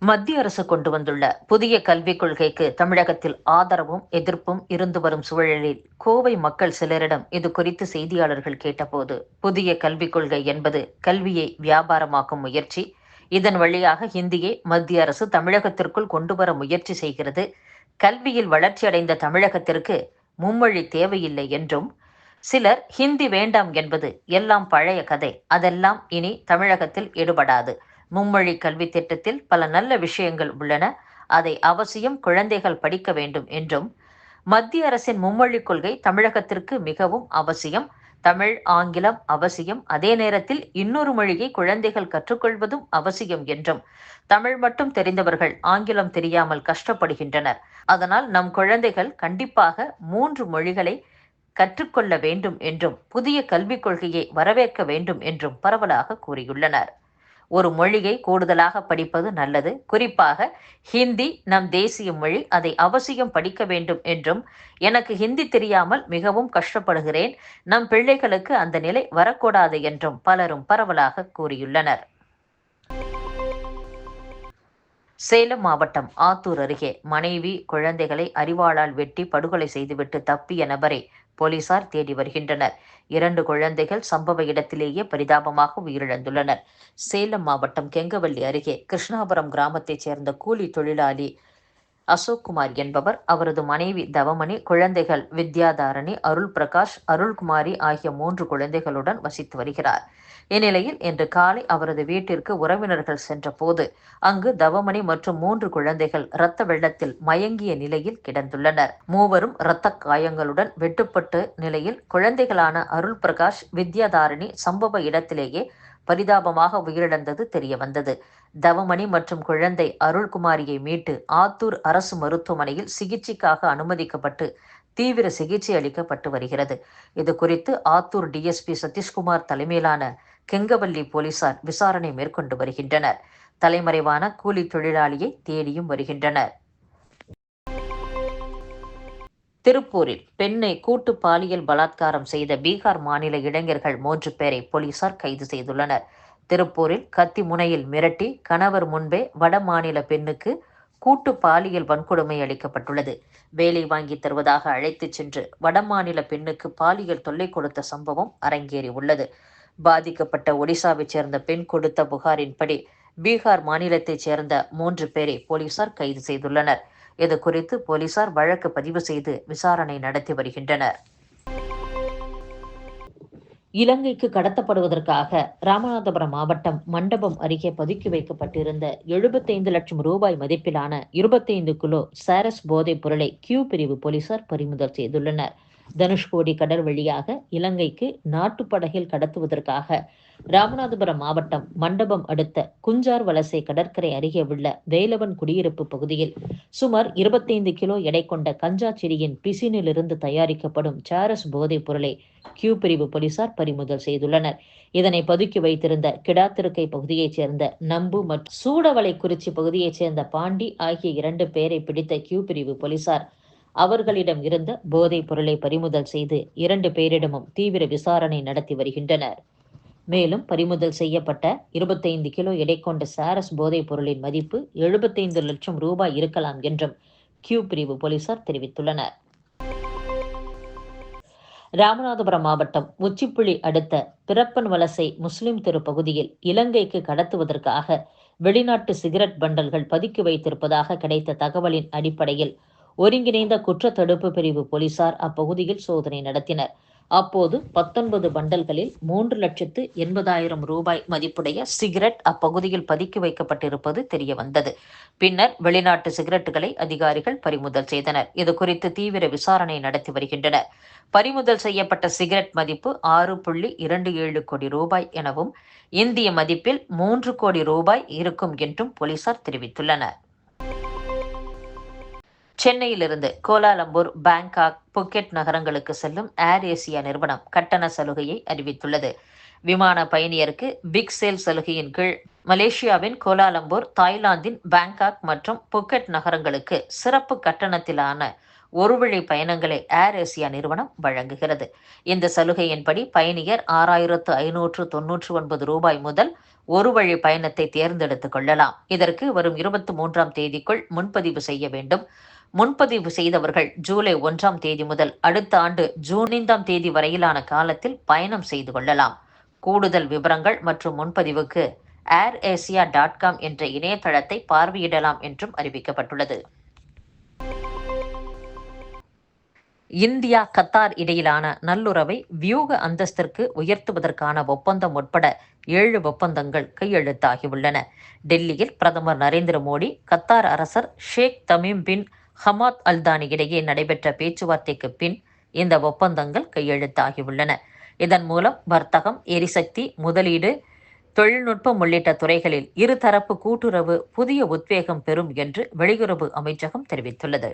மத்திய அரசு கொண்டு வந்துள்ள புதிய கல்விக் கொள்கைக்கு தமிழகத்தில் ஆதரவும் எதிர்ப்பும் இருந்து வரும் சூழலில் கோவை மக்கள் சிலரிடம் இது குறித்து செய்தியாளர்கள் கேட்டபோது, புதிய கல்விக் கொள்கை என்பது கல்வியை வியாபாரமாக்கும் முயற்சி. இதன் வழியாக ஹிந்தியை மத்திய அரசு தமிழகத்திற்குள் கொண்டு வர முயற்சி செய்கிறது. கல்வியில் வளர்ச்சியடைந்த தமிழகத்திற்கு மும்மொழி தேவையில்லை என்றும், சிலர் ஹிந்தி வேண்டாம் என்பது எல்லாம் பழைய கதை, அதெல்லாம் இனி தமிழகத்தில் எடுபடாது, மும்மொழி கல்வி திட்டத்தில் பல நல்ல விஷயங்கள் உள்ளன, அதை அவசியம் குழந்தைகள் படிக்க வேண்டும் என்றும், மத்திய அரசின் மும்மொழி கொள்கை தமிழகத்திற்கு மிகவும் அவசியம், தமிழ் ஆங்கிலம் அவசியம், அதே நேரத்தில் இன்னொரு மொழியை குழந்தைகள் கற்றுக்கொள்வதும் அவசியம் என்றும், தமிழ் மட்டும் தெரிந்தவர்கள் ஆங்கிலம் தெரியாமல் கஷ்டப்படுகின்றனர், அதனால் நம் குழந்தைகள் கண்டிப்பாக 3 மொழிகளை கற்றுக்கொள்ள வேண்டும் என்றும், புதிய கல்விக் கொள்கையை வரவேற்க வேண்டும் என்றும் பரவலாக கூறியுள்ளனர். ஒரு மொழியை கூடுதலாக படிப்பது நல்லது, குறிப்பாக ஹிந்தி நம் தேசிய மொழி, அதை அவசியம் படிக்க வேண்டும் என்றும், எனக்கு ஹிந்தி தெரியாமல் மிகவும் கஷ்டப்படுகிறேன், நம் பிள்ளைகளுக்கு அந்த நிலை வரக்கூடாது என்றும் பலரும் பரவலாக கூறியுள்ளனர். சேலம் மாவட்டம் ஆத்தூர் அருகே மனைவி குழந்தைகளை அரிவாளால் வெட்டி படுகொலை செய்துவிட்டு தப்பிய நபரை போலீசார் தேடி வருகின்றனர். 2 குழந்தைகள் சம்பவ இடத்திலேயே பரிதாபமாக உயிரிழந்துள்ளனர். சேலம் மாவட்டம் கெங்கவல்லி அருகே கிருஷ்ணாபுரம் கிராமத்தைச் சேர்ந்த கூலி தொழிலாளி அசோக்குமார் என்பவர், அவரது மனைவி தவமணி, குழந்தைகள் வித்யாதாரணி, அருள் பிரகாஷ், அருள்குமாரி ஆகிய 3 குழந்தைகளுடன் வசித்து வருகிறார். இந்நிலையில் இன்று காலை அவரது வீட்டிற்கு உறவினர்கள் சென்றபோது அங்கு தவமணி மற்றும் 3 குழந்தைகள் இரத்த வெள்ளத்தில் மயங்கிய நிலையில் கிடந்துள்ளனர். மூவரும் இரத்த காயங்களுடன் வெட்டுப்பட்ட நிலையில் குழந்தைகளான அருள் பிரகாஷ், வித்யாதாரணி சம்பவ இடத்திலேயே பரிதாபமாக உயிரிழந்தது தெரியவந்தது. தவமணி மற்றும் குழந்தை அருள்குமாரியை மீட்டு ஆத்தூர் அரசு மருத்துவமனையில் சிகிச்சைக்காக அனுமதிக்கப்பட்டு தீவிர சிகிச்சை அளிக்கப்பட்டு வருகிறது. இது குறித்து ஆத்தூர் டிஎஸ்பி சதீஷ்குமார் தலைமையிலான கெங்கவல்லி போலீசார் விசாரணை மேற்கொண்டு வருகின்றனர். தலைமறைவான கூலி தொழிலாளியை தேடியும் வருகின்றனர். திருப்பூரில் பெண்ணை கூட்டு பாலியல் பலாத்காரம் செய்த பீகார் மாநில இளைஞர்கள் 3 பேரை போலீசார் கைது செய்துள்ளனர். திருப்பூரில் கத்தி முனையில் மிரட்டி கணவர் முன்பே வட மாநில பெண்ணுக்கு கூட்டு பாலியல் வன்கொடுமை அளிக்கப்பட்டுள்ளது. வேலை வாங்கி தருவதாக அழைத்துச் சென்று வடமாநில பெண்ணுக்கு பாலியல் தொல்லை கொடுத்த சம்பவம் அரங்கேறி உள்ளது. பாதிக்கப்பட்ட ஒடிசாவைச் சேர்ந்த பெண் கொடுத்த புகாரின்படி பீகார் மாநிலத்தைச் சேர்ந்த 3 பேரை போலீசார் கைது செய்துள்ளனர். இது குறித்து போலீசார் வழக்கு பதிவு செய்து விசாரணை நடத்தி வருகின்றனர். இலங்கைக்கு கடத்தப்படுவதற்காக ராமநாதபுரம் மாவட்டம் மண்டபம் அருகே பதுக்கி வைக்கப்பட்டிருந்த 75 லட்சம் ரூபாய் மதிப்பிலான 25 கிலோ சாரஸ் போதைப் பொருளை கியூ பிரிவு போலீசார் பறிமுதல் செய்துள்ளனர். தனுஷ்கோடி கடல் வழியாக இலங்கைக்கு நாட்டுப்படகில் கடத்துவதற்காக ராமநாதபுரம் மாவட்டம் மண்டபம் அடுத்த குஞ்சார் வலசை கடற்கரை அருகே உள்ள வேலவன் குடியிருப்பு பகுதியில் சுமார் 25 கிலோ எடை கொண்ட கஞ்சா செடியின் பிசினிலிருந்து தயாரிக்கப்படும் சாரஸ் போதைப் பொருளை கியூ பிரிவு போலீசார் பறிமுதல் செய்துள்ளனர். இதனை பதுக்கி வைத்திருந்த கிடாத்திருக்கை பகுதியைச் சேர்ந்த நம்பு மற்றும் சூடவளைக்குறிச்சி பகுதியைச் சேர்ந்த பாண்டி ஆகிய 2 பேரை பிடித்த கியூ பிரிவு போலீசார் அவர்களிடம் இருந்த போதைப் பொருளை பறிமுதல் செய்து 2 பேரிடமும் தீவிர விசாரணை நடத்தி வருகின்றனர். மேலும் பறிமுதல் செய்யப்பட்ட 25 கிலோ எடை கொண்ட சாரஸ் போதைப் பொருளின் மதிப்பு 75 லட்சம் ரூபாய் இருக்கலாம் என்றும் கியூ பிரிவு போலீசார் தெரிவித்துள்ளனர். ராமநாதபுரம் மாவட்டம் உச்சிப்புளி அடுத்த பிறப்பன் வலசை முஸ்லிம் தெரு பகுதியில் இலங்கைக்கு கடத்துவதற்காக வெளிநாட்டு சிகரெட் பண்டல்கள் பதுக்கி வைத்திருப்பதாக கிடைத்த தகவலின் அடிப்படையில் ஒருங்கிணைந்த குற்றத்தடுப்பு பிரிவு போலீசார் அப்பகுதியில் சோதனை நடத்தினர். அப்போது 19 பண்டல்களில் 3,80,000 ரூபாய் மதிப்புடைய சிகரெட் அப்பகுதியில் பதுக்கி வைக்கப்பட்டிருப்பது தெரியவந்தது. பின்னர் வெளிநாட்டு சிகரெட்டுகளை அதிகாரிகள் பறிமுதல் செய்தனர். இது குறித்து தீவிர விசாரணை நடத்தி வருகின்றனர். பறிமுதல் செய்யப்பட்ட சிகரெட் மதிப்பு 6.27 கோடி ரூபாய் எனவும் இந்திய மதிப்பில் 3 கோடி ரூபாய் இருக்கும் என்றும் போலீசார் தெரிவித்துள்ளனர். சென்னையிலிருந்து கோலாலம்பூர், பாங்காக், புக்கெட் நகரங்களுக்கு செல்லும் ஏர் ஏசியா நிறுவனம் கட்டண சலுகையை அறிவித்துள்ளது. விமான பயணியருக்கு பிக் சேல் சலுகையின் கீழ் மலேசியாவின் கோலாலம்பூர், தாய்லாந்தின் பாங்காக் மற்றும் புக்கெட் நகரங்களுக்கு சிறப்பு கட்டணத்திலான ஒருவழி பயணங்களை ஏர் ஏசியா நிறுவனம் வழங்குகிறது. இந்த சலுகையின்படி பயணியர் ரூ. 6,599 முதல் ஒரு வழி பயணத்தை தேர்ந்தெடுத்துக் கொள்ளலாம். இதற்கு வரும் 23ஆம் தேதிக்குள் முன்பதிவு செய்ய வேண்டும். முன்பதிவு செய்தவர்கள் ஜூலை 1ஆம் தேதி முதல் அடுத்த ஆண்டு ஜூன் 5ஆம் தேதி வரையிலான காலத்தில் பயணம் செய்து கொள்ளலாம். கூடுதல் விவரங்கள் மற்றும் முன்பதிவுக்கு airasia.com என்ற இணையதளத்தை பார்வையிடலாம் என்றும் அறிவிக்கப்பட்டுள்ளது. இந்தியா கத்தார் இடையிலான நல்லுறவை வியூக அந்தஸ்திற்கு உயர்த்துவதற்கான ஒப்பந்தம் உட்பட 7 ஒப்பந்தங்கள் கையெழுத்தாகியுள்ளன. டெல்லியில் பிரதமர் நரேந்திர மோடி, கத்தார் அரசர் Sheikh Tamim bin Hamad Al Thani இடையே நடைபெற்ற பேச்சுவார்த்தைக்கு பின் இந்த ஒப்பந்தங்கள் கையெழுத்தாகியுள்ளன. இதன் மூலம் வர்த்தகம், எரிசக்தி, முதலீடு, தொழில்நுட்பம் உள்ளிட்ட துறைகளில் இருதரப்பு கூட்டுறவு புதிய உத்வேகம் பெறும் என்று வெளியுறவு அமைச்சகம் தெரிவித்துள்ளது.